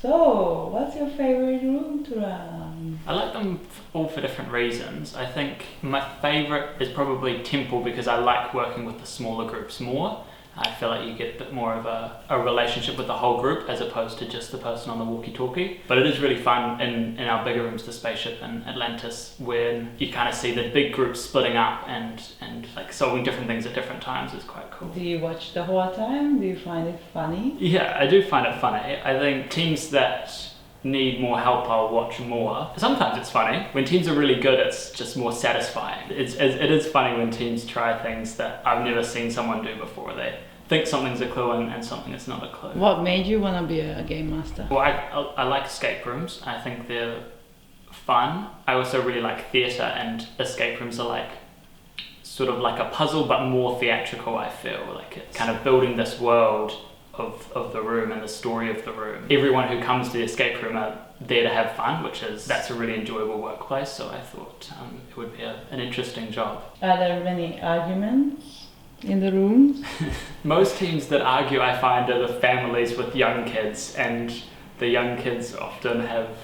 So, what's your favorite room to run? I like them all for different reasons. I think my favourite is probably Temple because I like working with the smaller groups more. I feel like you get a bit more of a relationship with the whole group as opposed to just the person on the walkie-talkie. But it is really fun in our bigger rooms, the Spaceship and Atlantis, when you kind of see the big groups splitting up and like solving different things at different times is quite cool. Do you watch the whole time? Do you find it funny? Yeah, I do find it funny. I think teams that need more help, I'll watch more. Sometimes it's funny. When teams are really good, it's just more satisfying. It is funny when teams try things that I've never seen someone do before. They think something's a clue and something is not a clue. What made you want to be a game master? Well, I like escape rooms. I think they're fun. I also really like theatre, and escape rooms are like sort of like a puzzle but more theatrical, I feel. Like it's kind of building this world of the room and the story of the room. Everyone who comes to the escape room are there to have fun, that's a really enjoyable workplace, so I thought it would be an interesting job. Are there many arguments in the rooms? Most teams that argue, I find, are the families with young kids, and the young kids often have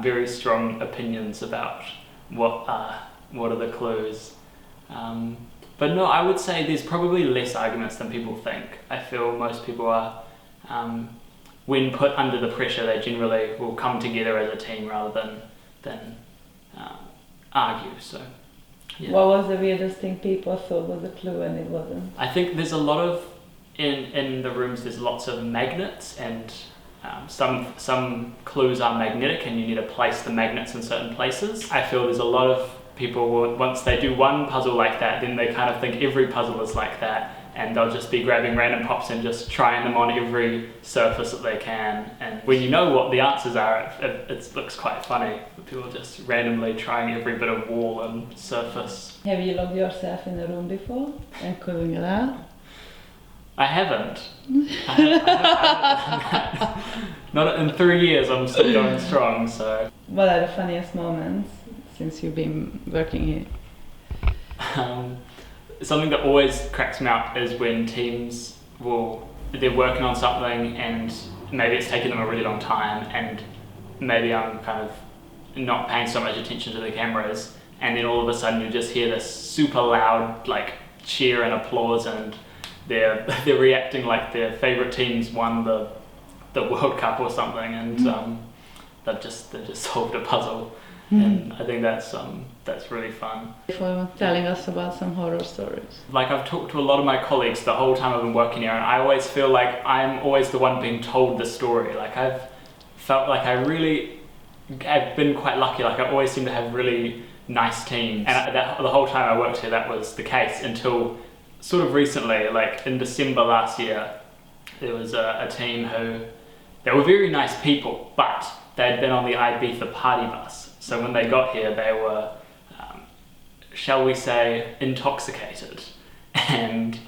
very strong opinions about what are the clues. But no, I would say there's probably less arguments than people think. I feel most people are, when put under the pressure, they generally will come together as a team rather than argue. So, yeah. What was the weirdest thing people thought was a clue and it wasn't? I think there's a lot of, in the rooms, there's lots of magnets, and some clues are magnetic and you need to place the magnets in certain places. I feel there's a lot of people will, once they do one puzzle like that, then they kind of think every puzzle is like that, and they'll just be grabbing random props and just trying them on every surface that they can. And when you know what the answers are, it looks quite funny. People just randomly trying every bit of wall and surface. Have you locked yourself in a room before and couldn't get out? I haven't. Not in 3 years. I'm still going strong. So. What are the funniest moments since you've been working here? Something that always cracks me up is when teams they're working on something and maybe it's taken them a really long time, and maybe I'm kind of not paying so much attention to the cameras, and then all of a sudden you just hear this super loud like cheer and applause, and they're reacting like their favourite teams won the World Cup or something, and they've just solved a puzzle. And I think that's really fun. For telling us about some horror stories. Like, I've talked to a lot of my colleagues the whole time I've been working here, and I always feel like I'm always the one being told the story. Like, I've felt like I've been quite lucky. Like, I always seem to have really nice teams, and the whole time I worked here that was the case until sort of recently. Like in December last year, there was a team they were very nice people, but they'd been on the Ibiza party bus. So when they got here, they were, shall we say, intoxicated. And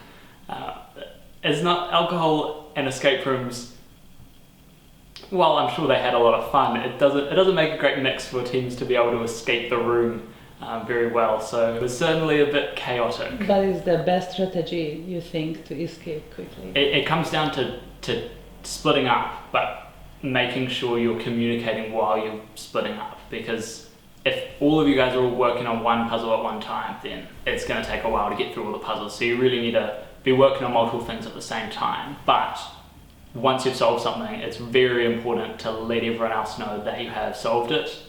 it's not alcohol and escape rooms. While I'm sure they had a lot of fun, it doesn't make a great mix for teams to be able to escape the room very well. So it was certainly a bit chaotic. But is the best strategy, you think, to escape quickly? It comes down to splitting up, but making sure you're communicating while you're splitting up, because if all of you guys are all working on one puzzle at one time, then it's going to take a while to get through all the puzzles. So you really need to be working on multiple things at the same time. But once you've solved something, it's very important to let everyone else know that you have solved it,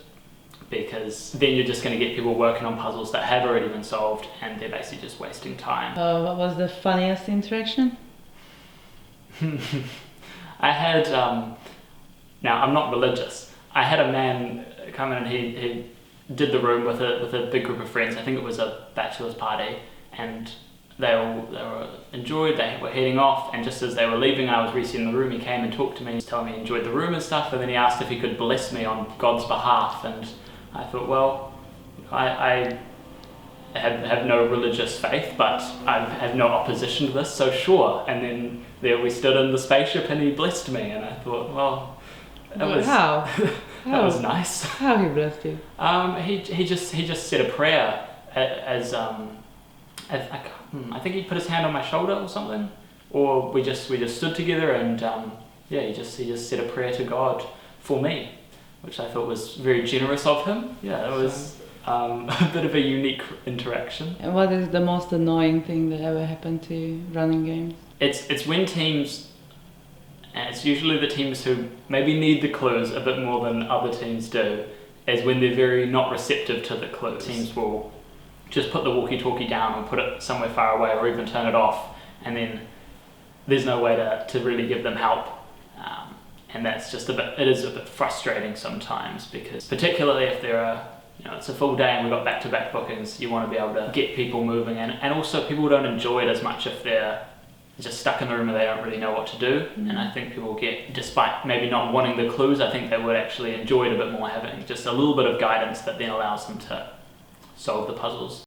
because then you're just going to get people working on puzzles that have already been solved, and they're basically just wasting time. What was the funniest interaction? I had, now I'm not religious, I had a man come in and he did the room with a big group of friends. I think it was a bachelor's party, and they were enjoyed, they were heading off, and just as they were leaving and I was resetting the room, he came and talked to me, he was telling me he enjoyed the room and stuff, and then he asked if he could bless me on God's behalf, and I thought, well, I have no religious faith, but I have no opposition to this, so sure. And then there we stood in the spaceship and he blessed me, and I thought, well, How? That was nice. How he blessed you? He just said a prayer I think he put his hand on my shoulder or something, or we just stood together, and yeah, he just said a prayer to God for me, which I thought was very generous of him. Yeah, it was a bit of a unique interaction. And what is the most annoying thing that ever happened to you running games? It's when teams, and it's usually the teams who maybe need the clues a bit more than other teams do, is when they're very not receptive to the clues. Teams will just put the walkie-talkie down or put it somewhere far away or even turn it off, and then there's no way to really give them help. And that's just it is a bit frustrating sometimes, because particularly if there are, it's a full day and we've got back-to-back bookings, you want to be able to get people moving, and also people don't enjoy it as much if they're just stuck in the room and they don't really know what to do. And I think people get, despite maybe not wanting the clues, I think they would actually enjoy it a bit more, having just a little bit of guidance that then allows them to solve the puzzles.